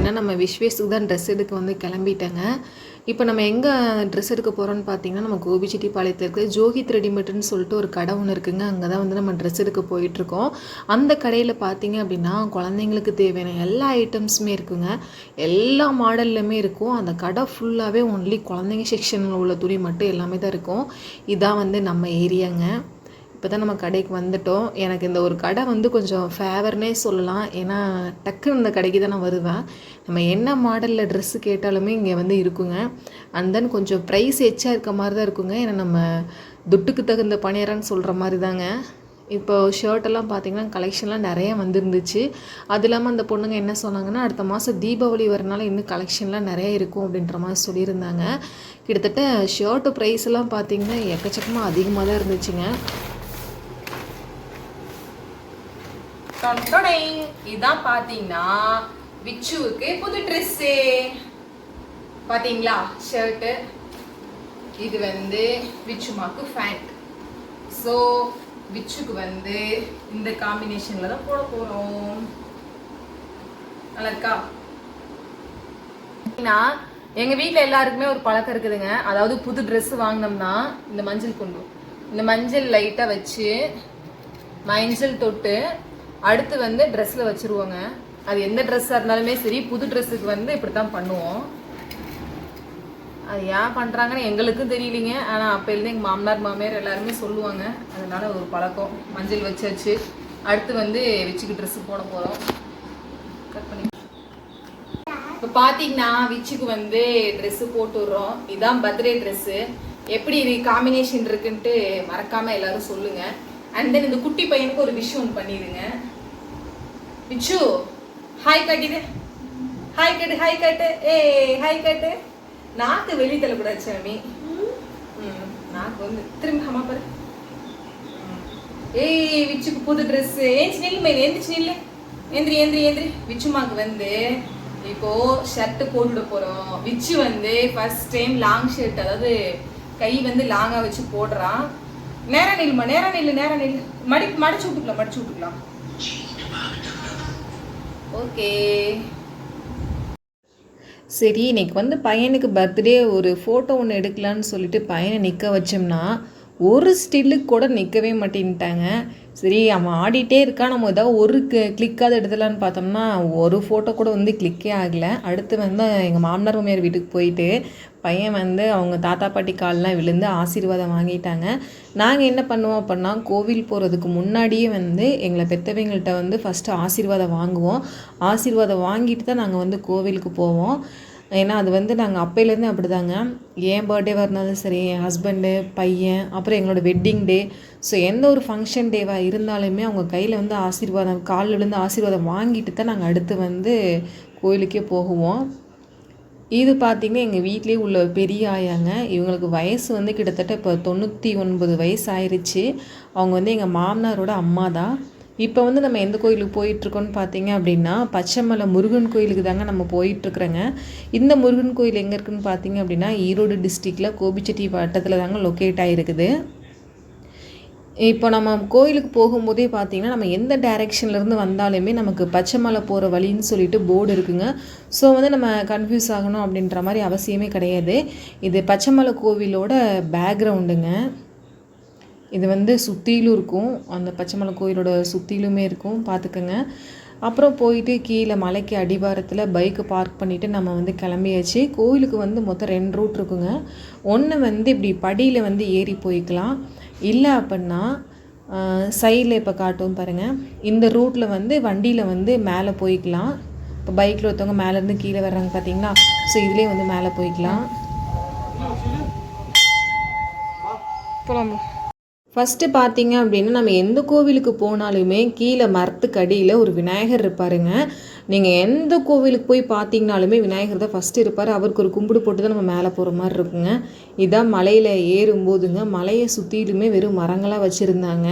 பார்த்தீங்கன்னா நம்ம விஸ்வேஸுக்கு தான் ட்ரெஸ் எடுக்க வந்து கிளம்பிட்டேங்க. இப்போ நம்ம எங்கே ட்ரெஸ் எடுக்க போகிறோம்னு பார்த்தீங்கன்னா நம்ம கோபிச்செட்டிப்பாளையத்தில் இருக்கிற ஜோகித் ரெடிமேட்னு சொல்லிட்டு ஒரு கடை ஒன்று இருக்குங்க. அங்கே தான் வந்து நம்ம ட்ரெஸ் எடுக்க போயிட்டுருக்கோம். அந்த கடையில் பார்த்தீங்க அப்படின்னா குழந்தைங்களுக்கு தேவையான எல்லா ஐட்டம்ஸுமே இருக்குங்க. எல்லா மாடல்லையுமே இருக்கும். அந்த கடை ஃபுல்லாகவே ஒன்லி குழந்தைங்க செக்ஷனில் உள்ள துணி மட்டும் எல்லாமே தான் இருக்கும். இதான் வந்து நம்ம ஏரியாங்க. இப்போ தான் நம்ம கடைக்கு வந்துட்டோம். எனக்கு இந்த ஒரு கடை வந்து கொஞ்சம் ஃபேவர்னே சொல்லலாம். ஏன்னா டக்குன்னு இந்த கடைக்கு தான் நான் வருவேன். நம்ம என்ன மாடலில் ட்ரெஸ்ஸு கேட்டாலுமே இங்கே வந்து இருக்குங்க. அண்ட் தென் கொஞ்சம் ப்ரைஸ் எச்சா இருக்க மாதிரி தான் இருக்குங்க. ஏன்னா நம்ம துட்டுக்கு தகுந்த பணியாரன்னு சொல்கிற மாதிரி தாங்க. இப்போ ஷர்ட்டெல்லாம் பார்த்திங்கன்னா கலெக்ஷன்லாம் நிறையா வந்துருந்துச்சு. அது இல்லாமல் அந்த பொண்ணுங்க என்ன சொன்னாங்கன்னா அடுத்த மாதம் தீபாவளி வரனால இன்னும் கலெக்ஷன்லாம் நிறையா இருக்கும் அப்படின்ற மாதிரி சொல்லியிருந்தாங்க. கிட்டத்தட்ட ஷர்ட்டு ப்ரைஸ் எல்லாம் பார்த்திங்கன்னா எக்கச்சக்கமாக அதிகமாக தான் இருந்துச்சுங்க. இதான் பார்த்தீங்கன்னா விச்சுவுக்கு புது ட்ரெஸ்ஸு பார்த்தீங்களா, ஷர்ட்டு. இது வந்து விச்சுமாக்கு ஃபேண்ட். ஸோ விச்சுக்கு வந்து இந்த காம்பினேஷனில் தான் போட போகிறோம். நல்லா இருக்கா? எங்கள் வீட்டில் எல்லாருக்குமே ஒரு பழக்கம் இருக்குதுங்க. அதாவது புது ட்ரெஸ்ஸு வாங்கினோம்னா இந்த மஞ்சள் கொண்டு இந்த மஞ்சள் லைட்டாக வச்சு மஞ்சள் தொட்டு அடுத்து வந்து ட்ரெஸ்ஸில் வச்சுருவோங்க. அது எந்த ட்ரெஸ்ஸாக இருந்தாலுமே சரி, புது ட்ரெஸ்ஸுக்கு வந்து இப்படி தான் பண்ணுவோம். அது ஏன் பண்ணுறாங்கன்னு எங்களுக்கும் தெரியலிங்க. ஆனால் அப்போலேருந்து எங்கள் மாமனார் மாமியார் எல்லாருமே சொல்லுவாங்க. அதனால் ஒரு பழக்கம். மஞ்சள் வச்சு அடுத்து வந்து விச்சுக்கு ட்ரெஸ்ஸு போட போகிறோம். கட் பண்ணி இப்போ பார்த்தீங்கன்னா விச்சுக்கு வந்து ட்ரெஸ்ஸு போட்டு விட்றோம். இதுதான் பர்த்டே ட்ரெஸ்ஸு. எப்படி இது காம்பினேஷன் இருக்குன்ட்டு மறக்காமல் எல்லோரும் சொல்லுங்கள். அண்ட் தென் இந்த குட்டி பையனுக்கு ஒரு விஷயம் ஒன்று பண்ணிடுங்க. விச்சு ஹாய் காட்டிடு, ஹாய் கட்டு, ஹாய் கட்டு, ஹாய் கட்டு. நாக்கு வெளியே தள்ளக்கூடாது சாமி. நாக்கு வந்து திரும்பி அம்மா பாரு. விச்சுக்கு புது ட்ரெஸ். ஏஞ்சி நில்லு மேலே, எந்திரிச்சு நில்லு, எந்திரி எந்திரி எந்திரி. விச்சுமாக்கு வந்து இப்போ ஷர்ட் போட்டுட போறோம். விச்சு வந்து ஃபர்ஸ்ட் டைம் லாங் ஷர்ட், அதாவது கை வந்து லாங்கா வச்சு போடுறான். நேரா நில்லுமா, நேரா நில்லு, நேரா நில்லு. மடிச்சு விட்டுக்கலாம், மடிச்சு விட்டுக்கலாம். ஓகே சரி, இன்னைக்கு வந்து பையனுக்கு பர்த்டே ஒரு ஃபோட்டோ ஒன்று எடுக்கலான்னு சொல்லிட்டு பையனை நிற்க வச்சோம்னா ஒரு ஸ்டில்லுக்கு கூட நிற்கவே மாட்டேன்ட்டாங்க. சரி, அவன் ஆடிட்டே இருக்கான், நம்ம ஏதாவது ஒரு கிளிக்காவது எடுத்துடலான்னு பார்த்தோம்னா ஒரு ஃபோட்டோ கூட வந்து கிளிக்கே ஆகலை. அடுத்து வந்து எங்கள் மாமனார் மாமியார் வீட்டுக்கு போயிட்டு பையன் வந்து அவங்க தாத்தா பாட்டி கால்லாம் விழுந்து ஆசீர்வாதம் வாங்கிட்டாங்க. நாங்கள் என்ன பண்ணுவோம் அப்படின்னா கோவில் போகிறதுக்கு முன்னாடியே வந்து எங்களை பெற்றவங்கள்ட்ட வந்து ஃபஸ்ட்டு ஆசீர்வாதம் வாங்குவோம். ஆசீர்வாதம் வாங்கிட்டு தான் நாங்கள் வந்து கோவிலுக்கு போவோம். ஏன்னா அது வந்து நாங்கள் அப்போலேருந்து அப்படி தாங்க. என் பர்த்டேவாக இருந்தாலும் சரி, என் ஹஸ்பண்டு, பையன், அப்புறம் எங்களோட வெட்டிங் டே, ஸோ எந்த ஒரு ஃபங்க்ஷன் டேவாக இருந்தாலுமே அவங்க கையில் வந்து ஆசீர்வாதம், காலில் விழுந்து ஆசீர்வாதம் வாங்கிட்டு தான் நாங்கள் அடுத்து வந்து கோயிலுக்கே போகுவோம். இது பார்த்திங்கன்னா எங்கள் வீட்லேயே உள்ள பெரிய ஆயாங்க. இவங்களுக்கு வயசு வந்து கிட்டத்தட்ட இப்போ 99 வயசு ஆயிடுச்சு. அவங்க வந்து எங்கள் மாமனாரோட அம்மா தான். இப்போ வந்து நம்ம எந்த கோயிலுக்கு போயிட்டுருக்கோன்னு பார்த்தீங்க அப்படின்னா பச்சைமலை முருகன் கோயிலுக்கு தாங்க நம்ம போயிட்டுருக்குறோங்க. இந்த முருகன் கோயில் எங்கே இருக்குதுன்னு பார்த்தீங்க அப்படின்னா ஈரோடு டிஸ்ட்ரிக்டில் கோபிச்செட்டிப்பாளையத்தில் தாங்க லொக்கேட் ஆகிருக்குது. இப்போ நம்ம கோயிலுக்கு போகும்போதே பார்த்திங்கன்னா நம்ம எந்த டைரெக்ஷன்லேருந்து வந்தாலுமே நமக்கு பச்சைமலை போகிற வழின்னு சொல்லிட்டு போர்டு இருக்குங்க. ஸோ வந்து நம்ம கன்ஃபியூஸ் ஆகணும் அப்படின்ற மாதிரி அவசியமே கிடையாது. இது பச்சைமலை கோவிலோட பேக்ரவுண்டுங்க. இது வந்து சுற்றிலும் இருக்கும், அந்த பச்சைமலை கோயிலோட சுற்றிலுமே இருக்கும், பார்த்துக்கோங்க. அப்புறம் போயிட்டு கீழே மலைக்கு அடிவாரத்தில் பைக்கை பார்க் பண்ணிவிட்டு நம்ம வந்து கிளம்பியாச்சு. கோயிலுக்கு வந்து மொத்தம் 2 ரூட் இருக்குங்க. ஒன்று வந்து இப்படி படியில் வந்து ஏறி போய்க்கலாம், இல்லை அப்படின்னா சைடில் இப்போ காட்டும் பாருங்கள், இந்த ரூட்டில் வந்து வண்டியில் வந்து மேலே போய்க்கலாம். இப்போ பைக்கில் ஒருத்தவங்க மேலேருந்து கீழே வர்றாங்க பார்த்தீங்களா, ஸோ இதுலேயே வந்து மேலே போய்க்கலாம். போகலாம். ஃபஸ்ட்டு பார்த்தீங்க அப்படின்னா நம்ம எந்த கோவிலுக்கு போனாலுமே கீழே மரத்துக்கு அடியில் ஒரு விநாயகர் இருப்பாருங்க. நீங்கள் எந்த கோவிலுக்கு போய் பார்த்தீங்கனாலுமே விநாயகர் தான் ஃபஸ்ட்டு இருப்பார். அவருக்கு ஒரு கும்பிடு போட்டு தான் நம்ம மேலே போகிற மாதிரி இருக்குங்க. இதான் மலையில் ஏறும்போதுங்க, மலையை சுற்றிலுமே வெறும் மரங்களாக வச்சுருந்தாங்க.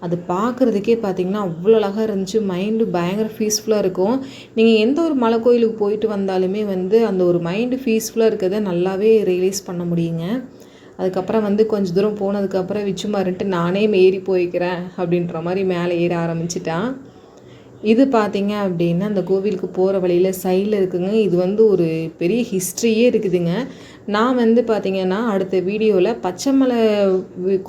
அது பார்க்குறதுக்கே பார்த்திங்கன்னா அவ்வளோ அழகாக இருந்துச்சு. மைண்டு பயங்கர பீஸ்ஃபுல்லாக இருக்கும். நீங்கள் எந்த ஒரு மலை கோயிலுக்கு போயிட்டு வந்தாலுமே வந்து அந்த ஒரு மைண்டு பீஸ்ஃபுல்லாக இருக்கிறத நல்லாவே ரியலைஸ் பண்ண முடியுங்க. அதுக்கப்புறம் வந்து கொஞ்சம் தூரம் போனதுக்கப்புறம் விச்சுமாருன்ட்டு நானே ஏறி போய்க்கிறேன் அப்படின்ற மாதிரி மேலே ஏற ஆரம்பிச்சிட்டான். இது பார்த்தீங்க அப்படின்னா அந்த கோவிலுக்கு போகிற வழியில் சைடில் இருக்குங்க. இது வந்து ஒரு பெரிய ஹிஸ்ட்ரியே இருக்குதுங்க. நான் வந்து பார்த்திங்கன்னா அடுத்த வீடியோவில் பச்சைமலை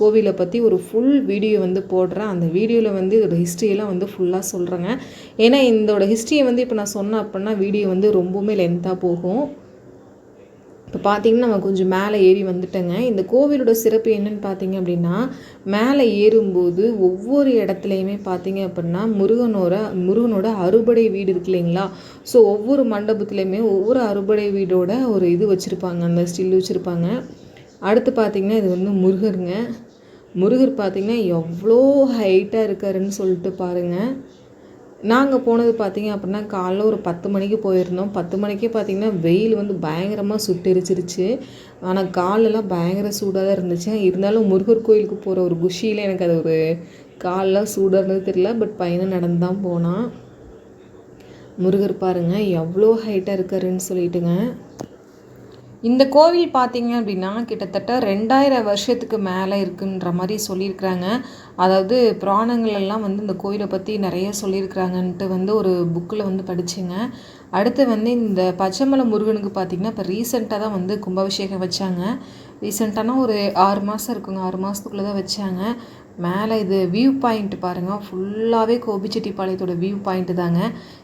கோவிலை பற்றி ஒரு ஃபுல் வீடியோ வந்து போடுறேன். அந்த வீடியோவில் வந்து இதோட ஹிஸ்ட்ரியெல்லாம் வந்து ஃபுல்லாக சொல்கிறேங்க. ஏன்னா இதோட ஹிஸ்ட்ரியை வந்து இப்போ நான் சொன்னேன் அப்படின்னா வீடியோ வந்து ரொம்பவுமே லென்த்தாக போகும். இப்போ பார்த்திங்கன்னா நம்ம கொஞ்சம் மேலே ஏறி வந்துட்டேங்க. இந்த கோவிலோட சிறப்பு என்னென்னு பார்த்திங்க மேலே ஏறும்போது ஒவ்வொரு இடத்துலையுமே பார்த்திங்க அப்படின்னா முருகனோட அறுபடை வீடு இருக்கு இல்லைங்களா. ஸோ ஒவ்வொரு மண்டபத்துலேயுமே ஒவ்வொரு அறுபடை வீடோட ஒரு இது வச்சுருப்பாங்க, அந்த ஸ்டில் வச்சுருப்பாங்க. அடுத்து பார்த்திங்கன்னா இது வந்து முருகர் பார்த்திங்கன்னா எவ்வளோ ஹைட்டாக இருக்காருன்னு சொல்லிட்டு பாருங்கள். நாங்கள் போனது பார்த்திங்க அப்படின்னா காலைல ஒரு 10 மணிக்கு போயிருந்தோம். 10 மணிக்கே பார்த்திங்கன்னா வெயில் வந்து பயங்கரமாக சுட்டெரிச்சிருச்சு. ஆனால் காலெல்லாம் பயங்கர சூடாக தான் இருந்துச்சு. இருந்தாலும் முருகர் கோயிலுக்கு போகிற ஒரு குஷியில் எனக்கு அது ஒரு காலெலாம் சூடாக இருந்தது தெரியல. பட் பையனை நடந்து தான் போனான். முருகர் பாருங்கள் எவ்வளோ ஹைட்டாக இருக்காருன்னு சொல்லிட்டுங்க. இந்த கோவில் பார்த்திங்க அப்படின்னா கிட்டத்தட்ட 2000 வருஷத்துக்கு மேலே இருக்குன்ற மாதிரி சொல்லியிருக்கிறாங்க. அதாவது புராணங்களெல்லாம் வந்து இந்த கோயிலை பற்றி நிறைய சொல்லியிருக்கிறாங்கன்ட்டு வந்து ஒரு புக்கில் வந்து படிச்சுங்க. அடுத்து வந்து இந்த பச்சைமலை முருகனுக்கு பார்த்திங்கன்னா இப்போ ரீசெண்டாக தான் வந்து கும்பாபிஷேகம் வச்சாங்க. ரீசெண்டானா ஒரு 6 மாதம் இருக்குங்க. 6 மாதத்துக்குள்ளே தான் வச்சாங்க. மேலே இது வியூ பாயிண்ட் பாருங்கள், ஃபுல்லாகவே கோபிச்செட்டிப்பாளையத்தோட வியூ பாயிண்ட்டு தாங்க.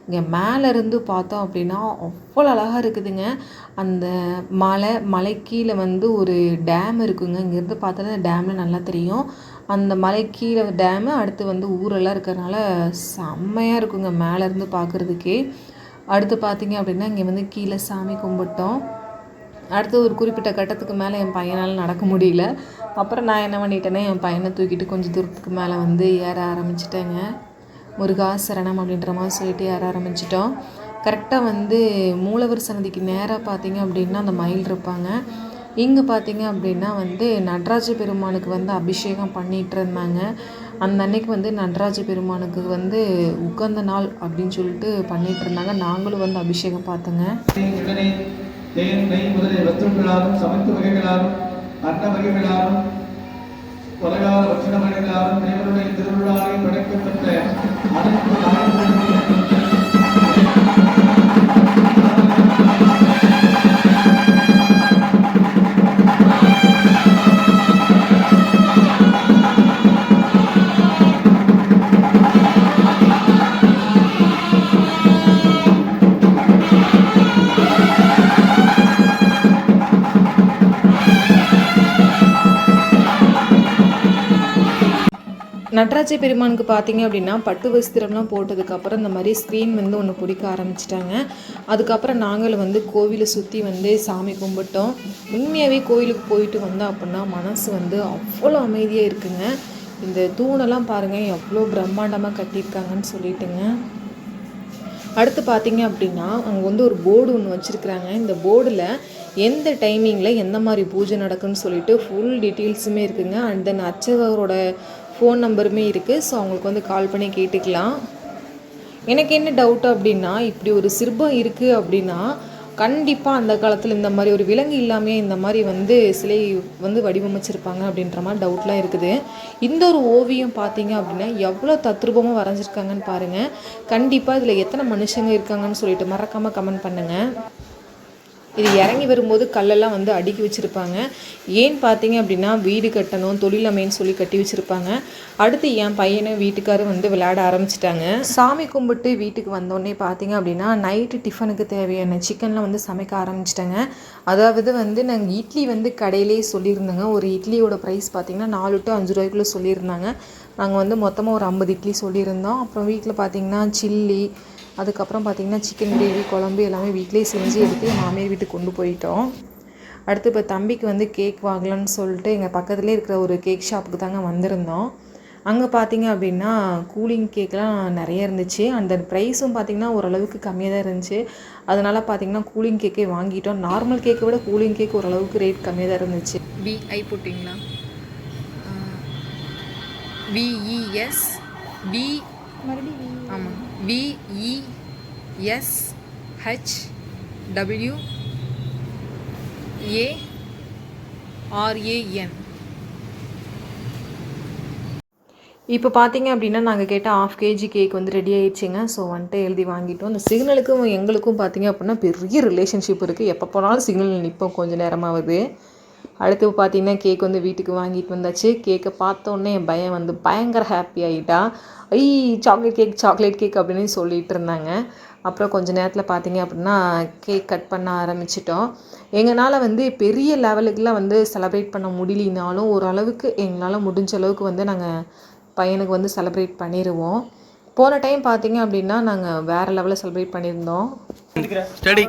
இங்கே மேலேருந்து பார்த்தோம் அப்படின்னா அவ்வளோ அழகாக இருக்குதுங்க. அந்த மலை கீழே வந்து ஒரு டேம் இருக்குங்க. இங்கேருந்து பார்த்தா டேமில் நல்லா தெரியும். அந்த மலை கீழே டேமு, அடுத்து வந்து ஊரெல்லாம் இருக்கிறனால செம்மையாக இருக்குங்க மேலேருந்து பார்க்குறதுக்கே. அடுத்து பார்த்திங்க அப்படின்னா இங்கே வந்து கீழே சாமி கும்பிட்டோம். அடுத்து ஒரு குறிப்பிட்ட கட்டத்துக்கு மேலே என் பையனால் நடக்க முடியல. அப்புறம் நான் என்ன பண்ணிட்டேன்னா என் பையனை தூக்கிட்டு கொஞ்சம் தூரத்துக்கு மேலே வந்து ஏற ஆரம்பிச்சிட்டேங்க. முருகா சரணம் அப்படின்ற மாதிரி சொல்லிட்டு ஏற ஆரம்பிச்சிட்டோம். கரெக்டாக வந்து மூலவர் சன்னதிக்கு நேராக பார்த்திங்க அப்படின்னா அந்த மயில் இருப்பாங்க. இங்கே பார்த்திங்க அப்படின்னா வந்து நடராஜ பெருமானுக்கு வந்து அபிஷேகம் பண்ணிகிட்டு இருந்தாங்க. அந்த அன்னைக்கு வந்து நடராஜ பெருமானுக்கு வந்து உகந்த நாள் அப்படின்னு சொல்லிட்டு பண்ணிகிட்டு இருந்தாங்க. நாங்களும் வந்து அபிஷேகம் பார்த்தோங்க. தேன் நெய் முதலிய வஸ்துக்களாலும் சமைத்து வகைகளாலும் அன்ன வகைகளாலும் கொலகால வச்சின வகைகளாலும் தேவனுடைய திருவிழாவை படைக்கப்பட்ட அனைத்து நடராஜ பெருமானுக்கு பார்த்திங்க அப்படின்னா பட்டு வஸ்திரம்லாம் போட்டதுக்கப்புறம் இந்த மாதிரி ஸ்க்ரீன் வந்து ஒன்று பிடிக்க ஆரம்பிச்சிட்டாங்க. அதுக்கப்புறம் நாங்களும் வந்து கோவிலை சுற்றி வந்து சாமி கும்பிட்டோம். உண்மையாகவே கோவிலுக்கு போயிட்டு வந்தோம் அப்படின்னா மனசு வந்து அவ்வளோ அமைதியாக இருக்குங்க. இந்த தூணெல்லாம் பாருங்கள் எவ்வளோ பிரம்மாண்டமாக கட்டியிருக்காங்கன்னு சொல்லிட்டுங்க. அடுத்து பார்த்திங்க அப்படின்னா அங்கே வந்து ஒரு போர்டு ஒன்று வச்சுருக்குறாங்க. இந்த போர்டில் எந்த டைமிங்கில் எந்த மாதிரி பூஜை நடக்குன்னு சொல்லிட்டு ஃபுல் டீட்டெயில்ஸுமே இருக்குங்க. அண்ட் தென் அர்ச்சகரோட ஃபோன் நம்பருமே இருக்குது. ஸோ அவங்களுக்கு வந்து கால் பண்ணி கேட்டுக்கலாம். எனக்கு என்ன டவுட் அப்படின்னா, இப்படி ஒரு சிற்பம் இருக்குது அப்படின்னா கண்டிப்பாக அந்த காலத்தில் இந்த மாதிரி ஒரு விலங்கு இல்லாமல் இந்த மாதிரி வந்து சிலை வந்து வடிவமைச்சிருப்பாங்க அப்படின்ற மாதிரி டவுட்லாம் இருக்குது. இந்த ஒரு ஓவியம் பார்த்தீங்க அப்படின்னா எவ்வளோ தத்ரூபமாக வரைஞ்சிருக்காங்கன்னு பாருங்கள். கண்டிப்பாக இதில் எத்தனை மனுஷங்க இருக்காங்கன்னு சொல்லிட்டு மறக்காமல் கமெண்ட் பண்ணுங்கள். இது இறங்கி வரும்போது கல்லெல்லாம் வந்து அடுக்கி வச்சுருப்பாங்க. ஏன்னு பார்த்தீங்க அப்படின்னா வீடு கட்டணும், தொழில் அமைன்னு சொல்லி கட்டி வச்சுருப்பாங்க. அடுத்து என் பையனும் வீட்டுக்காரும் வந்து விளையாட ஆரம்பிச்சிட்டாங்க. சாமி கும்பிட்டு வீட்டுக்கு வந்தோடனே பார்த்தீங்க அப்படின்னா நைட்டு டிஃபனுக்கு தேவையான சிக்கன்லாம் வந்து சமைக்க ஆரம்பிச்சிட்டாங்க. அதாவது வந்து நாங்கள் இட்லி வந்து கடையிலே சொல்லியிருந்தோங்க. ஒரு இட்லியோட ப்ரைஸ் பார்த்திங்கன்னா 4 to 5 ரூபாய்க்குள்ளே சொல்லியிருந்தாங்க. நாங்கள் வந்து மொத்தமாக ஒரு 50 இட்லி சொல்லியிருந்தோம். அப்புறம் வீட்டில் பார்த்திங்கன்னா சில்லி, அதுக்கப்புறம் பார்த்திங்கன்னா சிக்கன் கிரேவி, குழம்பு எல்லாமே வீட்டிலே செஞ்சு எடுத்து மாமியார் வீட்டுக்கு கொண்டு போயிட்டோம். அடுத்து இப்போ தம்பிக்கு வந்து கேக் வாங்கலான்னு சொல்லிட்டு எங்கள் பக்கத்துலேயே இருக்கிற ஒரு கேக் ஷாப்புக்கு தாங்க வந்திருந்தோம். அங்கே பார்த்திங்க அப்படின்னா கூலிங் கேக்லாம் நிறைய இருந்துச்சு. அந்த ப்ரைஸும் பார்த்திங்கன்னா ஓரளவுக்கு கம்மியாக தான் இருந்துச்சு. அதனால் பார்த்திங்கன்னா கூலிங் கேக்கே வாங்கிட்டோம். நார்மல் கேக்கை விட கூலிங் கேக் ஓரளவுக்கு ரேட் கம்மியாக தான் இருந்துச்சு. விஐ போட்டிங்களா? விஇஎஸ் வி ஆமாம் VESHWARAN. இப்போ பார்த்தீங்க அப்படின்னா நாங்கள் கேட்ட 1/2 kg கேக் வந்து ரெடி ஆயிடுச்சுங்க. ஸோ வந்துட்டு எழுதி வாங்கிட்டோம். இந்த சிக்னலுக்கும் எங்களுக்கும் பார்த்தீங்க அப்படின்னா பெரிய ரிலேஷன்ஷிப் இருக்குது. எப்போ போனாலும் சிக்னலில் நிற்போம் கொஞ்சம் நேரமாவது. அடுத்து பார்த்தீங்கன்னா கேக் வந்து வீட்டுக்கு வாங்கிட்டு வந்தாச்சு. கேக்கை பார்த்தோன்னே என் பையன் வந்து பயங்கர ஹாப்பி ஆகிட்டான். ஐ சாக்லேட் கேக் அப்படின்னு சொல்லிகிட்டு இருந்தாங்க. அப்புறம் கொஞ்சம் நேரத்தில் பார்த்தீங்க அப்படின்னா கேக் கட் பண்ண ஆரம்பிச்சிட்டோம். எங்களால் வந்து பெரிய லெவலுக்குலாம் வந்து செலிப்ரேட் பண்ண முடியலினாலும் ஓரளவுக்கு எங்களால் முடிஞ்ச அளவுக்கு வந்து நாங்கள் பையனுக்கு வந்து செலிப்ரேட் பண்ணிடுவோம். போன டைம் பார்த்தீங்க அப்படின்னா நாங்கள் வேறு லெவலில் செலிப்ரேட் பண்ணியிருந்தோம். Study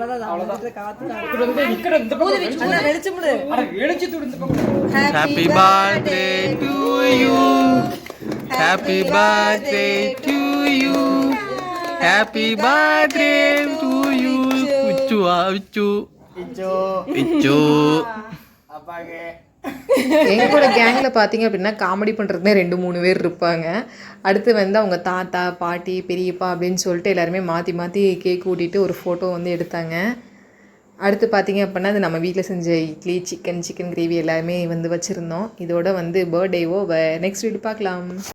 happy birthday to you happy birthday to you happy birthday to you Vichu எங்களோட கேங்கில் பார்த்தீங்க அப்படின்னா காமெடி பண்ணுறதுனே 2-3 பேர் இருப்பாங்க. அடுத்து வந்து அவங்க தாத்தா பாட்டி பெரியப்பா அப்படின்னு சொல்லிட்டு எல்லாருமே மாற்றி மாற்றி கேக் ஊட்டிட்டு ஒரு ஃபோட்டோ வந்து எடுத்தாங்க. அடுத்து பார்த்தீங்க அப்படின்னா அது நம்ம வீட்டில் செஞ்ச இட்லி சிக்கன் கிரேவி எல்லாமே வந்து வச்சுருந்தோம். இதோட வந்து பர்த்டே ஓவர். நெக்ஸ்ட் வீடியோ பார்க்கலாம்.